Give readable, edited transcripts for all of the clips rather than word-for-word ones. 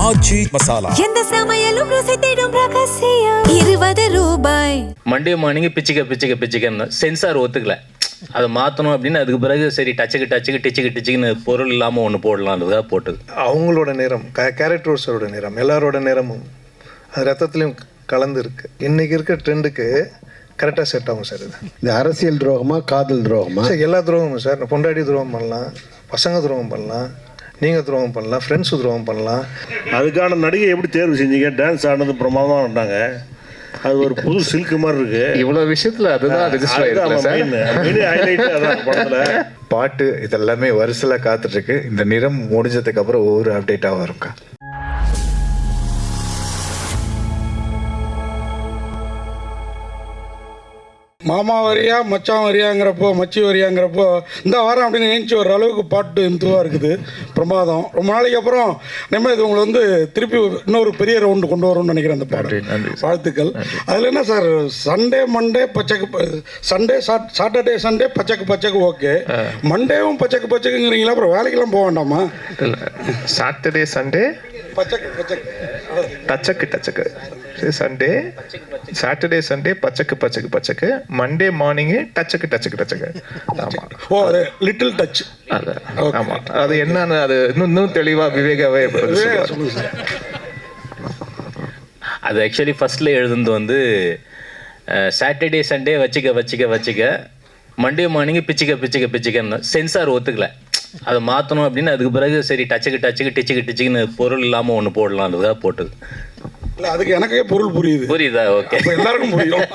ஆச்சி மசாலா. எந்த சமையலும் ருசி தேடும் ரகசியம். 20 ரூபாய். மண்டே மார்னிங் பிச்சுக்கன்னு சென்சார் ஒத்துக்கல. அதை மாற்றணும் அப்படின்னு அதுக்கு பிறகு சரி டிச்சுக்குன்னு பொருள் இல்லாமல் ஒன்று போடலான்றதுக்காக போட்டது. அவங்களோட நிறம் கேரக்டர்ஸோட நிறம் எல்லாரோட நிறமும் அது ரத்தத்துலேயும் கலந்து இருக்கு. இன்னைக்கு இருக்க ட்ரெண்டுக்கு கரெக்டாக செட் ஆகும் சார். இது இந்த அரசியல் துரோகமா காதல் துரோகமா சார்? எல்லா துரோகமும் சார். பொண்டாடி துரோகம் பண்ணலாம், பசங்க துரோகம் பண்ணலாம், நீங்கள் துரோகம் பண்ணலாம், ஃப்ரெண்ட்ஸு துரோகம் பண்ணலாம். அதுக்கான நடிகை எப்படி தேர்வு செஞ்சீங்க? டான்ஸ் ஆனது பிரமாதமாக ஆடினாங்க. அது ஒரு புது சில்க் மாதிரி இருக்கு. இவ்வளவு விஷயத்துல அதுதான் ரெஜிஸ்டர் ஆயிருக்கு சார். ஹைலைட் அதான் படத்துல பாட்டு இதெல்லாமே வரிசையில் காத்துட்டு இருக்கு. இந்த நிறம் முடிஞ்சதுக்கு அப்புறம் ஒவ்வொரு அப்டேட்டாக இருக்கா. மாமா வரியா மச்சான் வரியாங்கிறப்போ மச்சி வரியாங்கிறப்போ இந்த வாரம் அப்படின்னு நினச்சி வர்ற அளவுக்கு பாட்டு இந்துவாக இருக்குது. பிரமாதம். ரொம்ப நாளைக்கு அப்புறம் நம்ம இது உங்களை வந்து திருப்பி இன்னொரு பெரிய ரவுண்டு கொண்டு வரும்னு நினைக்கிறேன் அந்த பாட்டு. வாழ்த்துக்கள். அதில் என்ன சார், சண்டே மண்டே பச்சைக்கு சண்டே சாட்டர்டே சண்டே பச்சைக்கு ஓகே, மண்டேவும் பச்சைக்குங்கிறீங்களா? அப்புறம் வேலைக்கெல்லாம் போக வேண்டாமா? சாட்டர்டே சண்டே டச்சக்கு சண்டே சாட்டர்டே சண்டே பச்சைக்கு மண்டே மார்னிங் டச்சக்கு. ஆமாம். ஓ, அது லிட்டில் டச். அது ஆமாம். அது என்னன்னு அது இன்னும் தெளிவாக விவேகாவே சொல்லுங்க. அது ஆக்சுவலி ஃபர்ஸ்ட்ல எழுதுனது வந்து சாட்டர்டே சண்டே வச்சுக்க மண்டே மார்னிங் பிச்சுக்கன்னு சென்சார் ஒத்துக்கல. அதை மாற்றணும் அப்படின்னு அதுக்கு பிறகு சரி டிச்சுக்குன்னு பொருள் இல்லாமல் ஒன்று போடலான்றதுக்காக போட்டது. இல்லை, அதுக்கு எனக்கே பொருள் புரியுதா? ஓகே, எல்லாருக்கும் புரியும்.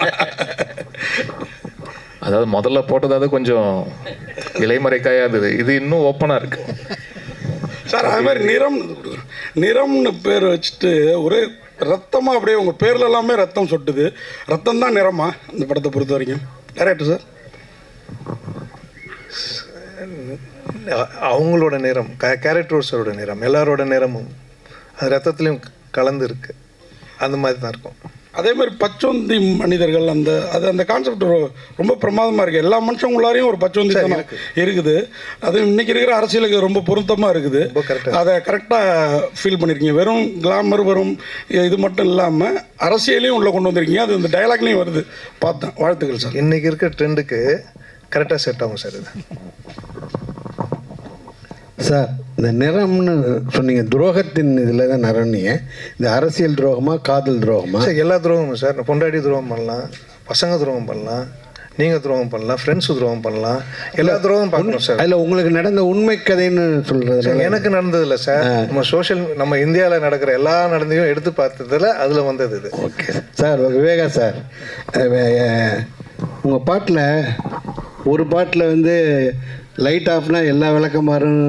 அதாவது முதல்ல போட்டதாவது கொஞ்சம் இலைமறைக்காயா இருந்தது, இது இன்னும் ஓப்பனாக இருக்கு சார். அது மாதிரி நிறம்னு பேர் வச்சுட்டு ஒரே ரத்தமாக அப்படியே உங்கள் பேரில் எல்லாமே ரத்தம் சொட்டுது. ரத்தம் தான் நிறமா இந்த படத்தை பொறுத்த வரைக்கும்? Correct sir. அவங்களோட நிறம் கேரக்டர்ஸோட நிறம் எல்லாரோட நிறமும் அது ரத்தத்துலேயும் கலந்து இருக்கு. அந்த மாதிரி தான் இருக்கும். அதே மாதிரி பச்சோந்தி மனிதர்கள் அந்த கான்செப்ட் ரொம்ப பிரமாதமாக இருக்குது. எல்லா மனுஷங்களாரையும் ஒரு பச்சோந்தி இருக்குது. அது இன்னைக்கு இருக்கிற அரசியலுக்கு ரொம்ப பொருத்தமாக இருக்குது. அதை கரெக்டாக ஃபீல் பண்ணியிருக்கீங்க. வெறும் கிளாமர் வெறும் இது மட்டும் இல்லாமல் அரசியலையும் உள்ளே கொண்டு வந்திருக்கீங்க. அது இந்த டயலாக்லேயும் வருது, பார்த்தேன். வாழ்த்துக்கள் சார். இன்னைக்கு இருக்க ட்ரெண்டுக்கு கரெக்டாக செட் ஆகும் சார். இது சார், இந்த நிறம்னு சொன்னீங்க, துரோகத்தின் இதில் தான் நிறம்னீங்க. இந்த அரசியல் துரோகமா காதல் துரோகமா? சார் எல்லா துரோகமும் சார். பொண்டாடி துரோகம் பண்ணலாம், பசங்க துரோகம் பண்ணலாம், நீங்கள் துரோகம் பண்ணலாம், ஃப்ரெண்ட்ஸு துரோகம் பண்ணலாம், எல்லா துரோகம் பார்க்கணும் சார். அதில் உங்களுக்கு நடந்த உண்மை கதைன்னு சொல்கிறது எனக்கு நடந்ததில்ல சார். நம்ம இந்தியாவில் நடக்கிற எல்லா நடந்தையும் எடுத்து பார்த்ததில் அதில் வந்தது இது. Okay sir. விவேகா சார், உங்கள் பாட்டில் ஒரு பாட்டில் வந்து லைட் ஆஃப்னா எல்லா விளக்கமாறும்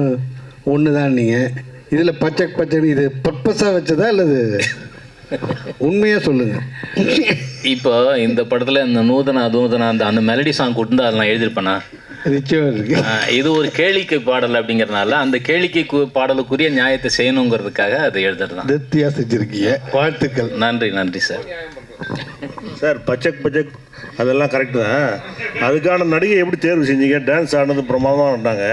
ஒன்று தான். நீங்கள் இதில் பச்சை இது பர்பஸாக வச்சதா அல்லது உண்மையாக சொல்லுங்கள். இப்போ இந்த படத்தில் இந்த நூதனா அந்த மெலடி சாங் கொடுத்து அதெல்லாம் எழுதியிருப்பேனா? நிச்சயம் இருக்கு. இது ஒரு கேளிக்கை பாடல் அப்படிங்கிறதுனால அந்த கேளிக்கை பாடலுக்குரிய நியாயத்தை செய்யணுங்கிறதுக்காக அதை எழுதுறது. திருப்தியாக செஞ்சுருக்கீங்க. வாழ்த்துக்கள். நன்றி சார். சார், பச்சை அதெல்லாம் கரெக்டு தான். அதுக்கான நடிகை எப்படி தேர்வு செஞ்சீங்க? டான்ஸ் ஆனது பிரமாதமாக ஆடினாங்க.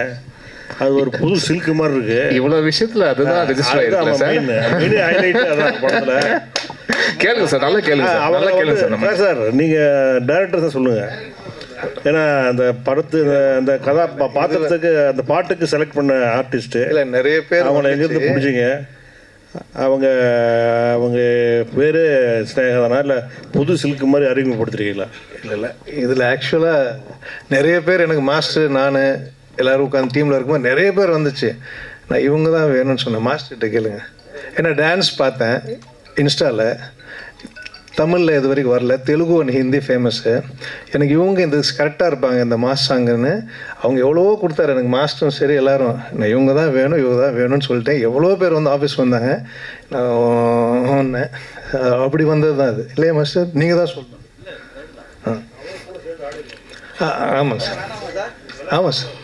அது ஒரு புது சில்க் மாதிரி இருக்கு. இவ்வளவு விஷயத்துல அதுதான் ரெஜிஸ்டர் ஆயிருக்கு சார். ஹைலைட் அதான் படத்துல. கேளுங்க சார், நல்லா கேளுங்க சார். சார், நீங்கள் டைரக்டர் தான் சொல்லுங்க. ஏன்னா அந்த படத்து அந்த பாத்திரத்துக்கு அந்த பாட்டுக்கு செலக்ட் பண்ண ஆர்டிஸ்ட்டு இல்லை நிறைய பேர் அவங்கள எங்கேருந்து பிடிச்சிங்க? அவங்க பேர் ஸ்னேகதானா இல்லை புது சில்க் மாதிரி அறிமுகப்படுத்துறீங்களா? இல்லை இதில் ஆக்சுவலாக நிறைய பேர் எனக்கு மாஸ்டர் நான் எல்லோரும் உட்காந்து டீமில் இருக்கும்போது நிறைய பேர் வந்துச்சு. நான் இவங்க தான் வேணும்னு சொன்னேன். மாஸ்டர்கிட்ட கேளுங்க. ஏன்னா டான்ஸ் பார்த்தேன் இன்ஸ்டாவில், தமிழில் இது வரைக்கும் வரல, தெலுங்கு அண்ட் ஹிந்தி ஃபேமஸ்ஸு. எனக்கு இவங்க இந்த கரெக்டாக இருப்பாங்க இந்த மாஸ் சாங்குன்னு. அவங்க எவ்வளவோ கொடுத்தாரு எனக்கு, மாஸ்டரும் சரி எல்லோரும். நான் இவங்க தான் வேணும்னு சொல்லிட்டேன். எவ்வளோ பேர் வந்து ஆஃபீஸ் வந்தாங்க. நான் ஒன்று அப்படி வந்தது தான் அது இல்லையா மாஸ்டர்? நீங்கள் தான் சொல்லணும். ஆமாம் சார்.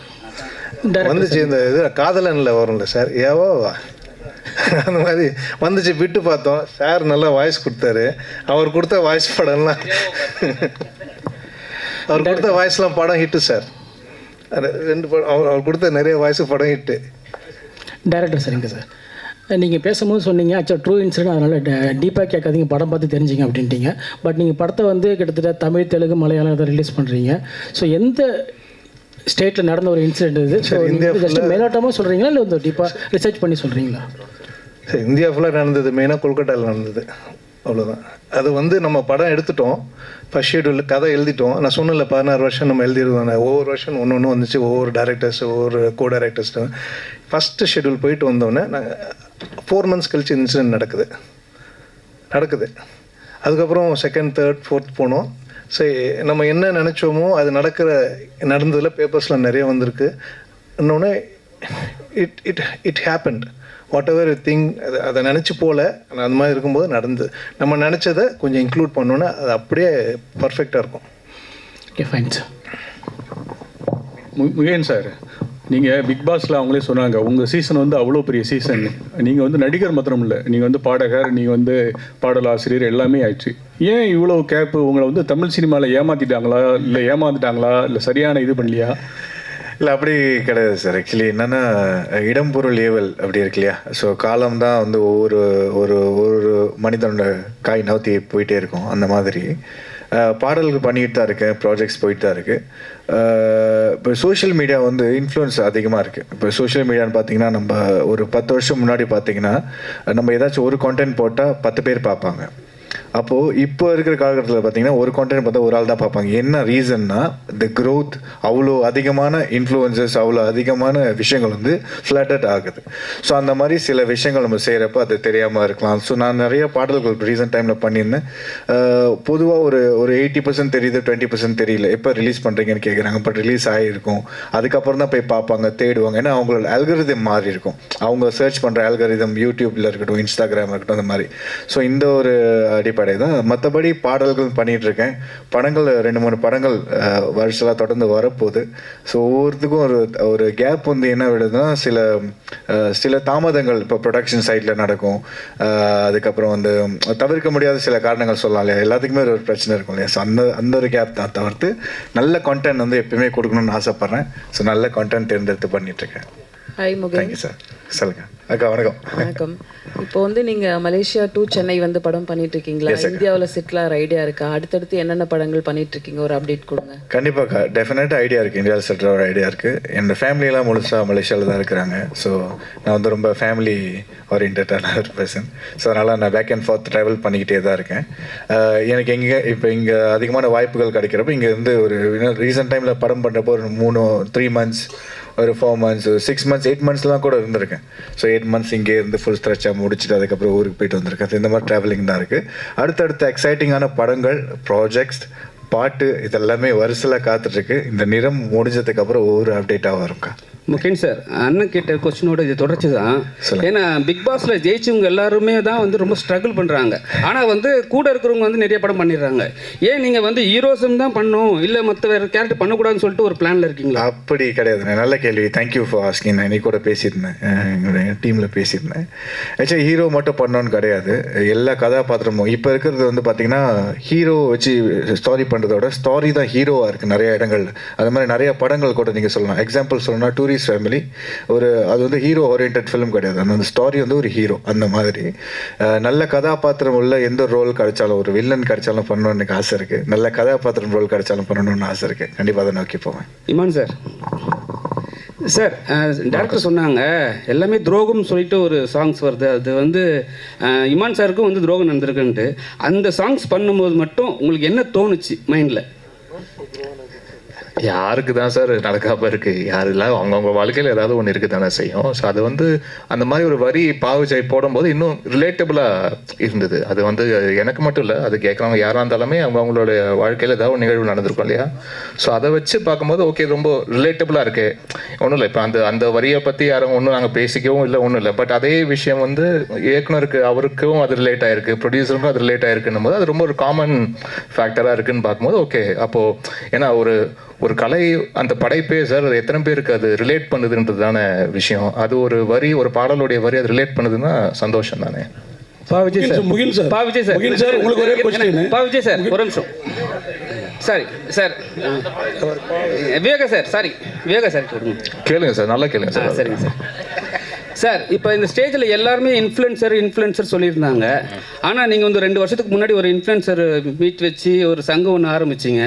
வந்துச்சு. இந்த இது காதலனில் வரும்ல சார், ஏவோவா அந்த மாதிரி வந்துச்சு. விட்டு பார்த்தோம். சார் நல்லா வாய்ஸ் கொடுத்தாரு. அவர் கொடுத்த வாய்ஸ் படம்லாம் அவர் கொடுத்த வாய்ஸ்லாம் படம் ஹிட்டு சார். 2 படம் அவர் கொடுத்த நிறைய வாய்ஸ் படம் ஹிட்டு. டைரக்டர் சரிங்க சார். நீங்கள் பேசும்போது சொன்னீங்க ஆக்சுவலாக ட்ரூ இன்சிடென்ட், அதனால் டீப்பாக கேட்காதீங்க, படம் பார்த்து தெரிஞ்சிங்க அப்படின்ட்டீங்க. பட் நீங்கள் படத்தை வந்து கிட்டத்தட்ட தமிழ், தெலுங்கு, மலையாளம் இதை ரிலீஸ் பண்ணுறீங்க. ஸோ எந்த ஸ்டேட்டில் நடந்த ஒரு இன்சிடென்ட் இது? ஸோ ஜஸ்ட் மேலோட்டமாக சொல்கிறீங்களா இல்லை வந்து டீப்பாக ரிசர்ச் பண்ணி சொல்கிறீங்களா? சரி, இந்தியா ஃபுல்லாக நடந்தது, மெயினாக கொல்கட்டாவில் நடந்தது, அவ்வளோதான். அது வந்து நம்ம படம் எடுத்துட்டோம், ஃபஸ்ட் ஷெட்யூல் கதை எழுதிட்டோம். நான் சொன்னல 16 வருஷம் நம்ம எழுதிருந்தோம். ஒவ்வொரு வருஷம் ஒன்று ஒன்று வந்துச்சு, ஒவ்வொரு டேரக்டர்ஸ், ஒவ்வொரு கோ டேரக்டர்ஸ்ட்டு. ஃபஸ்ட்டு ஷெட்யூல் போயிட்டு வந்தோடனே நாங்கள் 4 months கழிச்சு இன்சிடென்ட் நடக்குது. அதுக்கப்புறம் செகண்ட், தேர்ட், ஃபோர்த் போனோம். சரி, நம்ம என்ன நினச்சோமோ அது நடந்ததில் பேப்பர்ஸில் நிறைய வந்திருக்கு. இன்னொன்று it happened what ever thing. அதை நினச்சி போகல, அந்த மாதிரி இருக்கும்போது நடந்து நம்ம நினச்சதை கொஞ்சம் இன்க்ளூட் பண்ணோன்னா அது அப்படியே பர்ஃபெக்டாக இருக்கும். Okay, fine sir. Mugen sir, நீங்கள் பிக் பாஸில் அவங்களே சொன்னாங்க உங்கள் சீசன் வந்து அவ்வளோ பெரிய சீசன். நீங்கள் வந்து நடிகர் மாத்திரம் இல்லை, நீங்கள் வந்து பாடகர், நீங்கள் வந்து பாடலாசிரியர் எல்லாமே ஆயிடுச்சு. ஏன் இவ்வளோ கேப்பு? உங்களை வந்து தமிழ் சினிமாவில் ஏமாந்துட்டாங்களா இல்லை சரியான இது பண்ணலையா? இல்லை, அப்படி கிடையாது சார். ஆக்சுவலி என்னென்னா, இடம் பொருள் ஏவல் அப்படி இருக்கு இல்லையா? ஸோ காலம் தான் வந்து ஒவ்வொரு ஒரு மனிதனோட காய் நவுத்தி போயிட்டே இருக்கும். அந்த மாதிரி பாடல்கள் பண்ணிக்கிட்டு தான் இருக்கேன், ப்ராஜெக்ட்ஸ் போயிட்டு தான் இருக்குது. இப்போ சோஷியல் மீடியா வந்து இன்ஃப்ளூயன்ஸ் அதிகமாக இருக்குது. இப்போ சோஷியல் மீடியான்னு பார்த்தீங்கன்னா, நம்ம ஒரு 10 வருஷம் முன்னாடி பார்த்தீங்கன்னா நம்ம ஏதாச்சும் ஒரு கான்டென்ட் போட்டால் 10 பேர் பார்ப்பாங்க. அப்போது இப்போ இருக்கிற காலகட்டத்தில் பார்த்தீங்கன்னா ஒரு கான்டென்ட் பார்த்தா ஒரு ஆள் தான் பார்ப்பாங்க. என்ன ரீசன்னா, த க்ரோத், அவ்வளோ அதிகமான இன்ஃப்ளூயன்சஸ், அவ்வளோ அதிகமான விஷயங்கள் வந்து ஃப்ளட்டட் ஆகுது. ஸோ அந்த மாதிரி சில விஷயங்கள் நம்ம செய்கிறப்ப அது தெரியாமல் இருக்கலாம். ஸோ நான் நிறைய பாடல்கள் ரீசன்ட் டைமில் பண்ணியிருந்தேன். பொதுவாக ஒரு 80% தெரியுது, 20% தெரியல. எப்போ ரிலீஸ் பண்ணுறீங்கன்னு கேட்குறாங்க. பட் ரிலீஸ் ஆகிருக்கும், அதுக்கப்புறம் தான் போய் பார்ப்பாங்க, தேடுவாங்க. ஏன்னா அவங்களோட அல்கரிதம் மாறி இருக்கும், அவங்க சர்ச் பண்ணுற அல்கரிதம் யூடியூப்பில் இருக்கட்டும், இன்ஸ்டாகிராம் இருக்கட்டும், அந்த மாதிரி. ஸோ இந்த ஒரு அடிப்படை தான். மற்றபடி பாடல்கள் பண்ணிகிட்டு இருக்கேன். படங்கள் 2-3 படங்கள் வருஷலாம் தொடர்ந்து வரப்போகுது. ஸோ ஒவ்வொருத்துக்கும் ஒரு கேப் வந்து என்ன விடுதுன்னா, சில தாமதங்கள் இப்போ ப்ரொடக்ஷன் சைடில் நடக்கும். அதுக்கப்புறம் வந்து தவிர்க்க முடியாத சில காரணங்கள் சொல்லலாம் இல்லையா? எல்லாத்துக்குமே ஒரு பிரச்சனை இருக்கும் இல்லையா? ஸோ அந்த ஒரு கேப் தான் தவிர்த்து நல்ல கான்டென்ட் வந்து எப்பயுமே கொடுக்கணும்னு ஆசைப்பட்றேன். ஸோ நல்ல கான்டென்ட் தேர்ந்தெடுத்து பண்ணிகிட்ருக்கேன். ஹாய் முகேன். Thank you sir. சொல்லுங்க அக்கா. வணக்கம். வணக்கம். இப்போ வந்து நீங்கள் மலேசியா டு சென்னை வந்து படம் பண்ணிட்டு இருக்கீங்களா? இந்தியாவில் செட்டில் ஆகிற ஐடியா இருக்கா? அடுத்தடுத்து என்னென்ன படங்கள் பண்ணிட்டு இருக்கீங்க, ஒரு அப்டேட் கொடுங்க. கண்டிப்பாக டெஃபினட்டாக ஐடியா இருக்குது. இந்தியாவில் செட்டில் ஒரு ஐடியா இருக்குது. என்னோடய ஃபேமிலியெல்லாம் முழுசாக மலேசியாவில் தான் இருக்கிறாங்க. ஸோ நான் வந்து ரொம்ப ஃபேமிலி ஓரியன்டான ஒரு பர்சன். ஸோ அதனால் நான் பேக் அண்ட் ஃபார்த் ட்ராவல் பண்ணிக்கிட்டே தான் இருக்கேன். எனக்கு இங்கே அதிகமான வாய்ப்புகள் கிடைக்கிறப்ப இங்கே இருந்து ஒரு ரீசெண்ட் டைமில் படம் பண்ணுறப்போ ஒரு 3 months, ஒரு 4 months, 6 months, 8 monthsலாம் கூட இருந்திருக்கேன். ஸோ 8 months இங்கே இருந்து ஃபுல் ஸ்ட்ரெச்சாக முடிச்சுட்டு அதுக்கப்புறம் ஊருக்கு போயிட்டு வந்திருக்கேன். இந்த மாதிரி ட்ராவலிங் தான் இருக்குது. அடுத்தடுத்த எக்ஸைட்டிங்கான படங்கள், ப்ராஜெக்ட்ஸ், பாட்டு இதெல்லாமே வரிசையில் காத்துட்ருக்கு. இந்த நிறம் முடிஞ்சதுக்கப்புறம் ஒவ்வொரு அப்டேட்டாக வரும்க்கா. முகேன் சார், அண்ணன் கேட்ட கொஸ்டினோட இது தொடர்ச்சி தான். ஏன்னா பிக் பாஸில் ஜெயிச்சவங்க எல்லாருமே தான் வந்து ரொம்ப ஸ்ட்ரகிள் பண்ணுறாங்க. ஆனால் வந்து கூட இருக்கிறவங்க வந்து நிறைய படம் பண்ணிடுறாங்க. ஏன் நீங்கள் வந்து ஹீரோஸும் தான் பண்ணணும், இல்லை மற்ற வேறு கேரக்டர் பண்ணக்கூடாதுன்னு சொல்லிட்டு ஒரு பிளானில் இருக்கீங்களா? அப்படி கிடையாதுண்ணே. நல்ல கேள்வி. Thank you for asking. நான் இன்னைக்கு கூட பேசியிருந்தேன், எங்களுடைய டீமில் பேசியிருந்தேன். ஆக்சுவலி ஹீரோ மட்டும் பண்ணோன்னு கிடையாது, எல்லா கதாபாத்திரமும். இப்போ இருக்கிறது வந்து பார்த்திங்கன்னா ஹீரோ வச்சு ஸ்டோரி பண்ணுறதோட ஸ்டோரி தான் ஹீரோவாக இருக்குது நிறைய இடங்கள். அது மாதிரி நிறைய படங்கள் கூட நீங்கள் சொல்லலாம். எக்ஸாம்பிள் சொல்லணும்னா டூரிஸ்ட் ஃபேமிலி, அது வந்து ஹீரோ ஓரியன்ட் ஃபிலிம் கிடையாது, அந்த ஸ்டோரி வந்து ஒரு ஹீரோ. அந்த மாதிரி நல்ல கதாபாத்திரம் உள்ள எந்த ரோல் கிடைச்சாலும், ஒரு வில்லன் கிடைச்சாலும் பண்ணணும்னு எனக்கு ஆசை இருக்குது. நல்ல கதாபாத்திரம் ரோல் கிடைச்சாலும் பண்ணணும்னு ஆசை இருக்குது. கண்டிப்பாக அதை நோக்கி போவேன். இமான் சார், டேரக்டர் சொன்னாங்க எல்லாமே துரோகம்னு சொல்லிட்டு ஒரு சாங்ஸ் வருது. அது வந்து இமான் சாருக்கும் வந்து துரோகம் நடந்திருக்குன்ட்டு. அந்த சாங்ஸ் பண்ணும்போது மட்டும் உங்களுக்கு என்ன தோணுச்சு மைண்டில்? யாருக்கு தான் சார் நடக்காம இருக்கு? யாரெல்லாம் அவங்கவுங்க வாழ்க்கையில் ஏதாவது ஒன்று இருக்கு தானே செய்யும். ஸோ அது வந்து அந்த மாதிரி ஒரு வரி பாவுஜை போடும்போது இன்னும் ரிலேட்டபுளாக இருந்தது. அது வந்து எனக்கு மட்டும் இல்லை, அது கேட்குறவங்க யாராக இருந்தாலுமே அவங்களோட வாழ்க்கையில் ஏதாவது ஒரு நிகழ்வு நடந்திருக்கும் இல்லையா? ஸோ அதை வச்சு பார்க்கும்போது ஓகே, ரொம்ப ரிலேட்டபுளாக இருக்கு. ஒன்றும் இல்லை, இப்போ அந்த வரியை பற்றி யாரும் ஒன்றும் நாங்கள் பேசிக்கவும் இல்லை, ஒன்றும் இல்லை. பட் அதே விஷயம் வந்து இயக்குனருக்கு, அவருக்கும் அது ரிலேட் ஆயிருக்கு, ப்ரொடியூசருக்கும் அது ரிலேட் ஆயிருக்குன்னும் போது அது ரொம்ப ஒரு காமன் ஃபேக்டராக இருக்குன்னு பார்க்கும்போது ஓகே. அப்போது ஏன்னா ஒரு கலை, அந்த படைப்பே சார் அது எத்தனை பேருக்கு அது ரிலேட் பண்ணுதுன்றது தானே விஷயம். அது ஒரு வரி, ஒரு பாடலுடைய வரி அது ரிலேட் பண்ணுதுன்னா சந்தோஷம் தானே. பாவிஜய் சார், உங்களுக்கு ஒரே क्वेश्चन. பாவிஜய் சார் ஒரு நிமிஷம். விவேகா சார், கேளுங்க சார், நல்லா கேளுங்க சார். சரிங்க சார். சார் இப்போ இந்த ஸ்டேஜில் எல்லாருமே இன்ஃப்ளூயன்சர் சொல்லியிருந்தாங்க. ஆனால் நீங்கள் வந்து 2 வருஷத்துக்கு முன்னாடி ஒரு இன்ஃப்ளூயன்சர் மீட் வச்சு ஒரு சங்கம் ஒன்று ஆரம்பிச்சிங்க.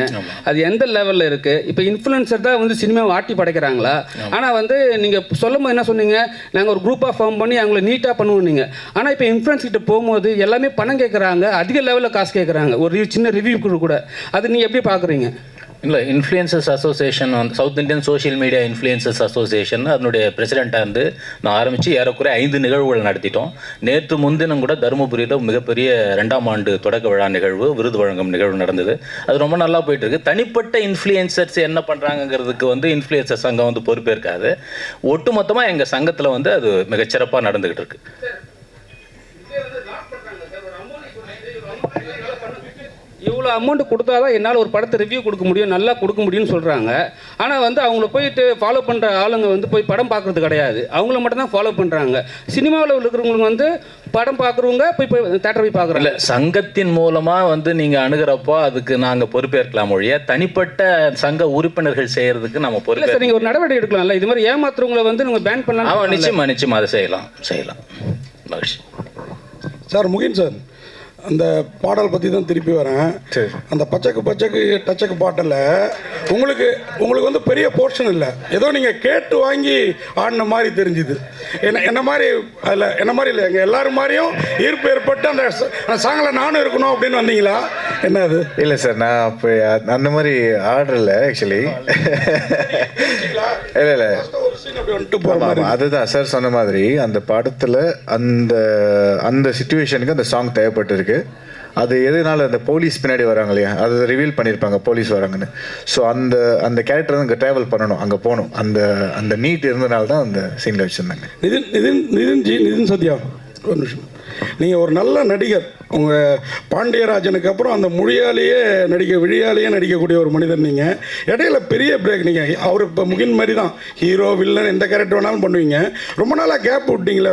அது எந்த லெவலில் இருக்குது? இப்போ இன்ஃப்ளூயன்சர் தான் வந்து சினிமாவை ஆட்டி படைக்கிறாங்களா? ஆனால் வந்து நீங்கள் சொல்லும் போது என்ன சொன்னீங்க, நாங்கள் ஒரு குரூப்பாக ஃபார்ம் பண்ணி அவங்கள நீட்டாக பண்ணுவோம் நீங்கள். ஆனால் இப்போ இன்ஃப்ளூயன்ஸ் கிட்ட போகும்போது எல்லாமே பணம் கேட்குறாங்க, அதிக லெவலில் காசு கேட்குறாங்க, ஒரு சின்ன ரிவ்யூ கூட. அது நீங்கள் எப்படி பார்க்குறீங்க? இல்லை, இன்ஃப்ளூயன்சர்ஸ் அசோசியேஷன் வந்து south Indian social media influencers association அதனுடைய பிரசிடெண்ட்டாக இருந்து நான் ஆரம்பித்து ஏறக்குறைய 5 நிகழ்வுகள் நடத்திட்டோம். நேற்று முன்தினம் கூட தருமபுரியில் மிகப்பெரிய 2ஆம் ஆண்டு தொடக்க விழா நிகழ்வு, விருது வழங்கும் நிகழ்வு நடந்தது. அது ரொம்ப நல்லா போயிட்டுருக்கு. தனிப்பட்ட இன்ஃப்ளூயன்சர்ஸ் என்ன பண்ணுறாங்கிறதுக்கு வந்து இன்ஃப்ளூயன்சர் சங்கம் வந்து பொறுப்பேற்காது. ஒட்டுமொத்தமாக எங்கள் சங்கத்தில் வந்து அது மிகச்சிறப்பாக நடந்துக்கிட்டு இருக்கு. இவ்வளோ அமௌண்ட் கொடுத்தா தான் என்னால் ஒரு படத்தை ரிவ்யூ கொடுக்க முடியும், நல்லா கொடுக்க முடியும்னு சொல்கிறாங்க. ஆனால் வந்து அவங்கள போயிட்டு ஃபாலோ பண்ணுற ஆளுங்க வந்து போய் படம் பார்க்குறது கிடையாது, அவங்கள மட்டும் தான் ஃபாலோ பண்ணுறாங்க. சினிமாவில் இருக்கிறவங்களுக்கு வந்து படம் பார்க்குறவங்க போய் தேட்டர் போய் பார்க்குறாங்க. இல்லை, சங்கத்தின் மூலமாக வந்து நீங்கள் அணுகிறப்போ அதுக்கு நாங்கள் பொறுப்பேற்கலாம் ஒழிய தனிப்பட்ட சங்க உறுப்பினர்கள் செய்கிறதுக்கு நம்ம பொறுப்பு. சார், நீங்கள் ஒரு நடவடிக்கை எடுக்கலாம்ல, இது மாதிரி ஏமாத்துறவங்களை வந்து நீங்கள் பேன் பண்ணலாம். ஆமாம், நிச்சயமாக அதை செய்யலாம். மகிழ்ச்சி சார். முகின் சார், அந்த பாடல் பற்றி தான் திருப்பி வரேன். அந்த பச்சைக்கு டச்சக்கு பாட்டில் உங்களுக்கு வந்து பெரிய போர்ஷன் இல்லை, ஏதோ நீங்கள் கேட்டு வாங்கி ஆடின மாதிரி தெரிஞ்சுது. என்ன மாதிரி அதில் என்ன மாதிரி இல்லை, எங்கள் எல்லாரும் மாதிரியும் ஈர்ப்பு ஏற்பட்டு அந்த சாங்கில் நானும் இருக்கணும் அப்படின்னு வந்தீங்களா? என்ன அது? இல்லை சார், நான் அப்போ அந்த மாதிரி ஆர்டரில் ஆக்சுவலி இல்லை அதுதான் சார் சொன்ன மாதிரி அந்த படத்தில் அந்த சிச்சுவேஷனுக்கு அந்த சாங் தேவைப்பட்டிருக்கு. அது எதனால அந்த போலீஸ் பின்னாடி வராங்க இல்லையா, அதை ரிவீல் பண்ணியிருப்பாங்க போலீஸ் வராங்கன்னு. ஸோ அந்த கேரக்டர் வந்து இங்கே ட்ராவல் பண்ணணும், அங்கே போகணும். அந்த நீட் இருந்தனால தான் அந்த சீனில் வச்சுருந்தாங்க. நிதின் சத்யா, ஒரு நிமிஷம். நீங்கள் ஒரு நல்ல நடிகர். உங்கள் பாண்டியராஜனுக்கு அப்புறம் அந்த விழியாலேயே நடிக்கக்கூடிய ஒரு மனிதர் நீங்கள். இடையில பெரிய பிரேக். நீங்கள் அவர் இப்போ முகின் மாதிரி தான், ஹீரோ வில்லன் எந்த கேரக்டர் வேணாலும் பண்ணுவீங்க. ரொம்ப நாளாக கேப் விட்டீங்களே,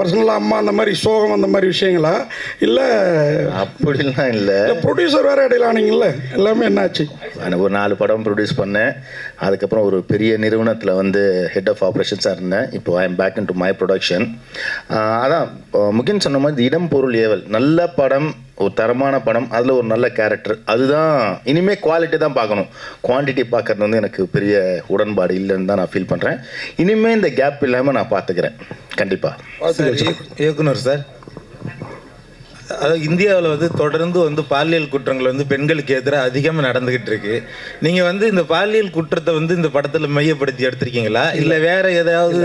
பர்சனலாக அம்மா அந்த மாதிரி சோகம் அந்த மாதிரி விஷயங்களா? இல்லை அப்படிலாம் இல்லை. ப்ரொடியூசர் வேறு இடையில ஆனீங்கல்ல, எல்லாமே என்னாச்சு? நான் ஒரு 4 படம் ப்ரொடியூஸ் பண்ணேன். அதுக்கப்புறம் ஒரு பெரிய நிறுவனத்தில் வந்து ஹெட் ஆஃப் ஆப்ரேஷன்ஸாக இருந்தேன். இப்போ I am back into my production. அதான் முகின் சொன்ன மாதிரி இடம் பொருள் ஏவல் நல்ல படம், ஒரு தரமான படம், அதில் ஒரு நல்ல கேரக்டர். அதுதான் இனிமேல் குவாலிட்டி தான் பார்க்கணும், குவான்டிட்டி பார்க்கறது வந்து எனக்கு பெரிய உடன்பாடு இல்லைன்னு தான் நான் ஃபீல் பண்ணுறேன். இனிமேல் இந்த கேப் இல்லாமல் நான் பார்த்துக்கிறேன் கண்டிப்பாக. இயக்குனர் சார், அதாவது இந்தியாவில் வந்து தொடர்ந்து வந்து பாலியல் குற்றங்கள் வந்து பெண்களுக்கு எதிராக அதிகமாக நடந்துக்கிட்டு இருக்கு. நீங்கள் வந்து இந்த பாலியல் குற்றத்தை வந்து இந்த படத்தில் மையப்படுத்தி எடுத்திருக்கீங்களா, இல்லை வேற ஏதாவது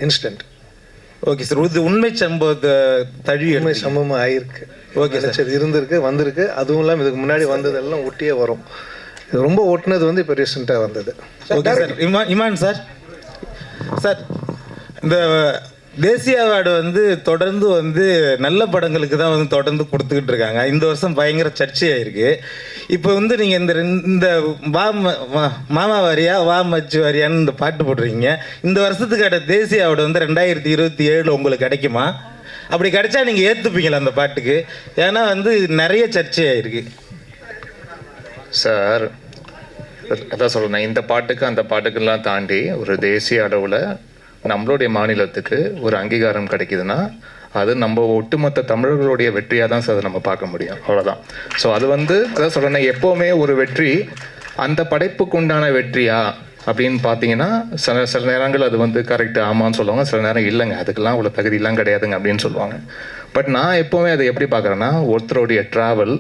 இன்ஸ்டன்ட்? ஓகே சார், இது உண்மை சம்பவத்தை தழுவி உண்மை சம்பவம் ஆயிருக்கு. ஓகே சார், இருந்திருக்கு, வந்திருக்கு. அதுவும் இல்லாமல் இதுக்கு முன்னாடி வந்ததெல்லாம் ஒட்டியே வரும். இது ரொம்ப ஒட்டினது வந்து இப்போ ரீசெண்டாக வந்தது. Okay sir. இமான் சார், இந்த தேசிய அவார்டு வந்து தொடர்ந்து வந்து நல்ல படங்களுக்கு தான் வந்து தொடர்ந்து கொடுத்துக்கிட்டு இருக்காங்க. இந்த வருஷம் பயங்கர சர்ச்சையாயிருக்கு. இப்போ வந்து நீங்கள் இந்த மாமா வாரியா வா மச்சு வாரியான்னு இந்த பாட்டு போடுறீங்க. இந்த வருஷத்துக்கான தேசிய அவார்டு வந்து 2027 உங்களுக்கு கிடைக்குமா? அப்படி கிடைச்சா நீங்கள் ஏற்றுப்பீங்களா அந்த பாட்டுக்கு? ஏன்னா வந்து நிறைய சர்ச்சையாயிருக்கு சார். அதான் சொல்கிறேன், இந்த பாட்டுக்கு அந்த பாட்டுக்கெல்லாம் தாண்டி ஒரு தேசிய அளவில் நம்மளுடைய மாநிலத்துக்கு ஒரு அங்கீகாரம் கிடைக்குதுன்னா அது நம்ம ஒட்டுமொத்த தமிழர்களுடைய வெற்றியாக தான் சார் அதை நம்ம பார்க்க முடியும், அவ்வளோதான். ஸோ அது வந்து அதான் சொல்கிறேன், எப்போவுமே ஒரு வெற்றி அந்த படைப்புக்கு உண்டான வெற்றியா அப்படின்னு பார்த்தீங்கன்னா சில நேரங்கள் அது வந்து கரெக்டு ஆமான்னு சொல்லுவாங்க, சில நேரம் இல்லைங்க அதுக்கெல்லாம் அவ்வளோ தகுதியெல்லாம் கிடையாதுங்க அப்படின்னு சொல்லுவாங்க. பட் நான் எப்போவுமே அதை எப்படி பார்க்குறேன்னா, ஒருத்தருடைய ட்ராவல்,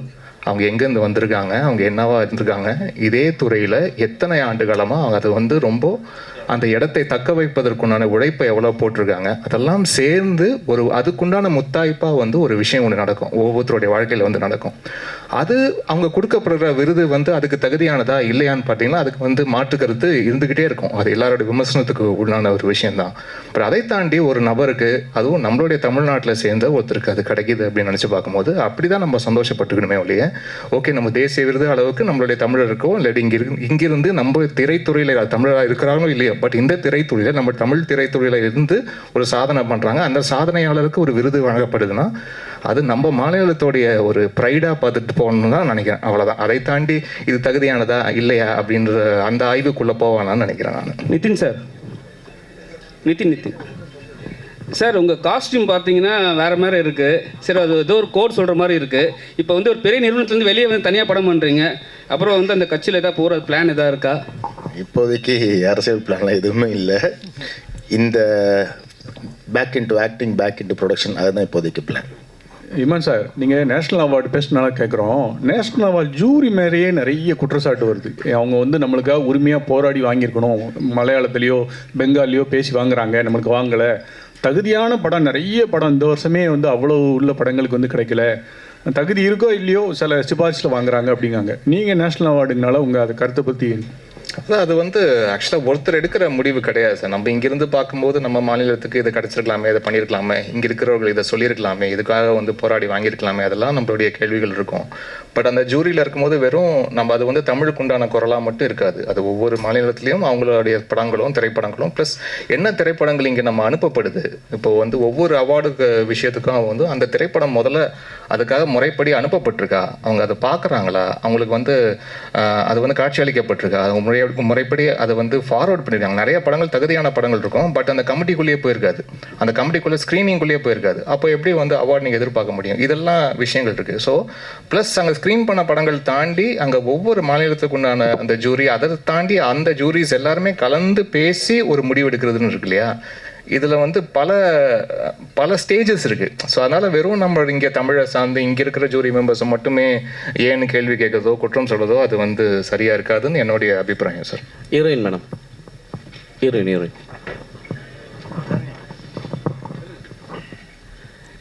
அவங்க எங்கேருந்து வந்திருக்காங்க, அவங்க என்னவா இருந்திருக்காங்க, இதே துறையில் எத்தனை ஆண்டு காலமாக அவங்க அது வந்து ரொம்ப அந்த இடத்தை தக்க வைப்பதற்குண்டான உழைப்பை எவ்வளோ போட்டிருக்காங்க, அதெல்லாம் சேர்ந்து ஒரு அதுக்குண்டான முத்தாய்ப்பாக வந்து ஒரு விஷயம் ஒன்று நடக்கும், ஒவ்வொருத்தருடைய வாழ்க்கையில் வந்து நடக்கும். அது அவங்க கொடுக்கப்படுற விருது வந்து அதுக்கு தகுதியானதா இல்லையான்னு பார்த்தீங்கன்னா அதுக்கு வந்து மாற்று கருத்து இருந்துக்கிட்டே இருக்கும். அது எல்லாருடைய விமர்சனத்துக்கு உள்ளான ஒரு விஷயம்தான். அப்புறம் அதை தாண்டி ஒரு நபருக்கு, அதுவும் நம்மளுடைய தமிழ்நாட்டில் சேர்ந்த ஒருத்தருக்கு அது கிடைக்கிது அப்படின்னு நினச்சி பார்க்கும்போது அப்படி தான் நம்ம சந்தோஷப்பட்டுக்கணுமே ஒழிய, ஓகே நம்ம தேசிய விருது அளவுக்கு நம்மளுடைய தமிழருக்கோ இல்லாட்டி இங்கிருந்து நம்ம திரைத்துறையில் தமிழராக இருக்கிறாங்களோ இல்லையோ, பட் இந்த திரைத்துறையில் நம்ம தமிழ் திரைத்துறையில் இருந்து ஒரு சாதனை பண்ணுறாங்க, அந்த சாதனையாளருக்கு ஒரு விருது வழங்கப்படுதுன்னா அது நம்ம மாநிலத்தோடைய ஒரு ப்ரைடாக பார்த்துட்டு போகணும்னு தான் நினைக்கிறேன், அவ்வளோதான். அதை தாண்டி இது தகுதியானதா இல்லையா அப்படின்ற அந்த ஆய்வுக்குள்ளே போவானான்னு நினைக்கிறேன் நான். நிதின் சார், நிதின் சார், உங்கள் காஸ்டியூம் பார்த்தீங்கன்னா வேறு மாதிரி இருக்குது. சரி, அது ஏதோ ஒரு கோட் சொல்கிற மாதிரி இருக்குது. இப்போ வந்து ஒரு பெரிய நிறுவனத்துலேருந்து வெளியே வந்து தனியாக படம் பண்ணுறீங்க. அப்புறம் வந்து அந்த கட்சியில் எதாவது போகிற பிளான் எதாவது இருக்கா? இப்போதைக்கு அரசியல் பிளான்லாம் எதுவுமே இல்லை. இந்த back into acting, back into production, அதுதான் இப்போதைக்கு பிளான். இமான் சார், நீங்கள் நேஷ்னல் அவார்டு பேசினால கேட்குறோம். நேஷ்னல் அவார்டு ஜூரி மேலேயே நிறைய குற்றச்சாட்டு வருது. அவங்க வந்து நம்மளுக்காக உரிமையாக போராடி வாங்கியிருக்கணும், மலையாளத்துலேயோ பெங்காலியோ பேசி வாங்குறாங்க, நம்மளுக்கு வாங்கலை. தகுதியான படம், நிறைய படம் இந்த வருஷமே வந்து அவ்வளோ உள்ள படங்களுக்கு வந்து கிடைக்கல. தகுதி இருக்கோ இல்லையோ சில சிபாரிசில் வாங்குறாங்க அப்படிங்காங்க. நீங்கள் நேஷ்னல் அவார்டுங்கனால உங்கள் அதை கருத்தை பற்றி? அதான் அது வந்து ஆக்சுவலாக ஒருத்தர் எடுக்கிற முடிவு கிடையாது சார். நம்ம இங்கிருந்து பார்க்கும்போது நம்ம மாநிலத்துக்கு இதை கிடச்சிருக்கலாமே, இதை பண்ணியிருக்கலாமே, இங்கே இருக்கிறவர்கள் இதை சொல்லியிருக்கலாமே, இதுக்காக வந்து போராடி வாங்கியிருக்கலாமே, அதெல்லாம் நம்மளுடைய கேள்விகள் இருக்கும். பட் அந்த ஜூரியில் இருக்கும்போது வெறும் நம்ம அது வந்து தமிழுக்கு உண்டான குரலாக மட்டும் இருக்காது. அது ஒவ்வொரு மாநிலத்திலையும் அவங்களுடைய படங்களும் திரைப்படங்களும் ப்ளஸ் என்ன திரைப்படங்கள் இங்கே நம்ம அனுப்பப்படுது. இப்போது வந்து ஒவ்வொரு அவார்டு விஷயத்துக்கும் வந்து அந்த திரைப்படம் முதல்ல அதுக்காக முறைப்படி அனுப்பப்பட்டிருக்கா, அவங்க அதை பார்க்குறாங்களா, அவங்களுக்கு வந்து அது வந்து காட்சி அளிக்கப்பட்டிருக்கா, அவங்க முறைப்படி அதை வந்து ஃபார்வர்ட் பண்ணியிருக்காங்க. நிறைய படங்கள் தகுதியான படங்கள் இருக்கும், பட் அந்த கமிட்டிக்குள்ளேயே போயிருக்காது, அந்த கமிட்டிக்குள்ளே ஸ்க்ரீனிங்குள்ளேயே போயிருக்காது. அப்போ எப்படி வந்து அவார்டு நீங்கள் எதிர்பார்க்க முடியும்? இதெல்லாம் விஷயங்கள் இருக்குது. ஸோ ப்ளஸ் அங்கே ஸ்க்ரீன் பண்ண படங்கள் தாண்டி அங்கே ஒவ்வொரு மாநிலத்துக்கு உண்டான அந்த ஜூரி, அதை தாண்டி அந்த ஜூரிஸ் எல்லாருமே கலந்து பேசி ஒரு முடிவு எடுக்கிறதுன்னு இருக்கு இல்லையா? இதில் வந்து பல ஸ்டேஜஸ் இருக்குது. ஸோ அதனால் வெறும் நம்ம இங்கே தமிழை சார்ந்து இங்கே இருக்கிற ஜூரி மெம்பர்ஸை மட்டுமே ஏன்னு கேள்வி கேட்குறதோ குற்றம் சொல்கிறதோ அது வந்து சரியாக இருக்காதுன்னு என்னுடைய அபிப்பிராயம் சார். ஹீரோயின் மேடம், ஹீரோயின்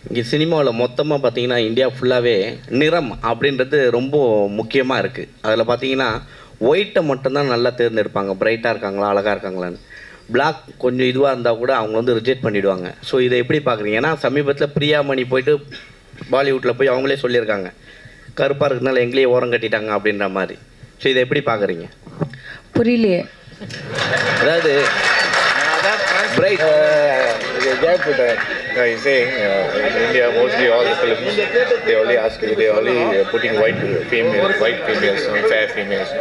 இங்கே சினிமாவில் மொத்தமாக பார்த்தீங்கன்னா இந்தியா ஃபுல்லாகவே நிறம் அப்படின்றது ரொம்ப முக்கியமாக இருக்குது. அதில் பார்த்தீங்கன்னா ஒயிட்டை மட்டும்தான் நல்லா தேர்ந்தெடுப்பாங்க, பிரைட்டாக இருக்காங்களா, அழகாக இருக்காங்களான்னு. பிளாக் கொஞ்சம் இதுவாக இருந்தால் கூட அவங்க வந்து ரிஜெக்ட் பண்ணிவிடுவாங்க. ஸோ இதை எப்படி பார்க்குறீங்க? ஏன்னா சமீபத்தில் பிரியாமணி போயிட்டு பாலிவுட்டில் போய் அவங்களே சொல்லியிருக்காங்க, கருப்பாக இருக்கிறதுனால எங்களையே ஓரம் கட்டிட்டாங்க அப்படின்ற மாதிரி. ஸோ இதை எப்படி பார்க்குறீங்க? புரியலையே. அதாவது bright. The gap with that guy is saying in India mostly all the films they only ask you, they only putting white females, fair females.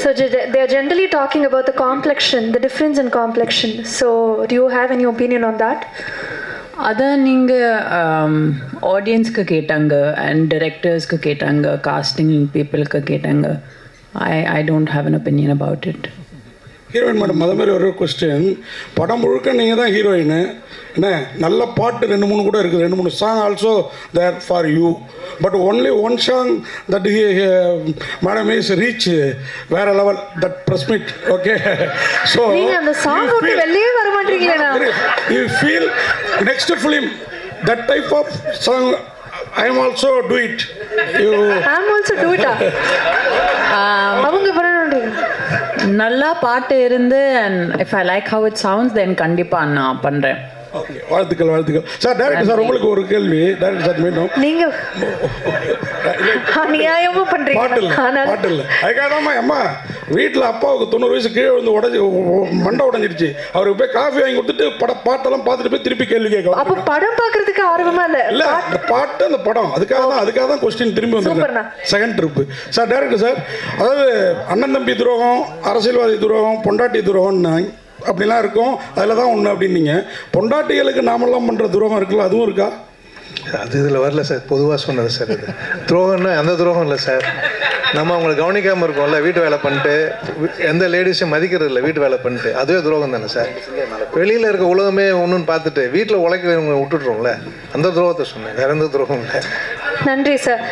So they are generally talking about the complexion, the difference in complexion. So do you have any opinion on that? அதான் நீங்கள் ஆடியன்ஸ்க்கு கேட்டாங்க and டிரெக்டர்ஸ்க்கு கேட்டாங்க, costing பீப்புளுக்கு கேட்டாங்க. I don't have an opinion about it. Heroine madam, அது மாதிரி ஒரு கொஸ்டின். படம் முழுக்க நீங்கள் தான் ஹீரோயின் என்ன, நல்ல பாட்டு 2-3 கூட இருக்குது, 2-3 song also there for you. But only one song that madam is reach வேற level, that press meet. Okay, so நீங்க அந்த சாங் விட்டு வெளியே வர மாட்டீங்களா? You feel next film that type of song I am also do it. I am also do it. அவங்க பண்ணணும். நல்லா பாட்டு இருந்து and if I like how it sounds then கண்டிப்பா நான் பண்றேன். ஓகே, வாழ்த்துக்கள் சார். டைரக்டர் சார், உங்களுக்கு ஒரு கேள்வி. டைரக்டர் சார் மீண்டும் நீங்க அநியாயமா பண்றீங்க. பாட்டு இல்லை அதுக்காக அம்மா வீட்டில் அப்பாவுக்கு 90 வயசு கீழே வந்து மண்டை உடஞ்சிடுச்சு. அவருக்கு போய் காஃபி வாங்கி கொடுத்துட்டு பாட்டெல்லாம் பார்த்துட்டு போய் திருப்பி கேள்வி கேட்க. அப்போ படம் பார்க்கறதுக்கு ஆர்வமா இல்லை, அந்த பாட்டு அந்த படம் அதுக்காக தான் கொஸ்டின் திரும்பி வந்து second trip. Sir director sir, அதாவது அண்ணன் தம்பி துரோகம், அரசியல்வாதி துரோகம், பொண்டாட்டி துரோகம்னு அப்படிலாம் இருக்கும், அதில் தான் ஒன்று அப்படின்னீங்க. பொண்டாட்டிகளுக்கு நாமெல்லாம் பண்ணுற துரோகம் இருக்குல்ல, அதுவும் இருக்கா? அது இதில் வரல சார், பொதுவாக சொன்னது சார். இது துரோகம்னா அந்த துரோகம் இல்லை சார். நம்ம அவங்களை கவனிக்காமல் இருக்கோம்ல, வீட்டு வேலை பண்ணிட்டு எந்த லேடிஸையும் மதிக்கிறது இல்லை, வீட்டு வேலை பண்ணிட்டு, அதுவே துரோகம் தானே சார். வெளியில் இருக்க உலகமே ஒன்றுன்னு பார்த்துட்டு வீட்டில் உழைக்கிறவங்க விட்டுட்றோம்ல, அந்த துரோகத்தை சொன்னேன், வேற எந்த துரோகம் இல்லை. நன்றி சார்.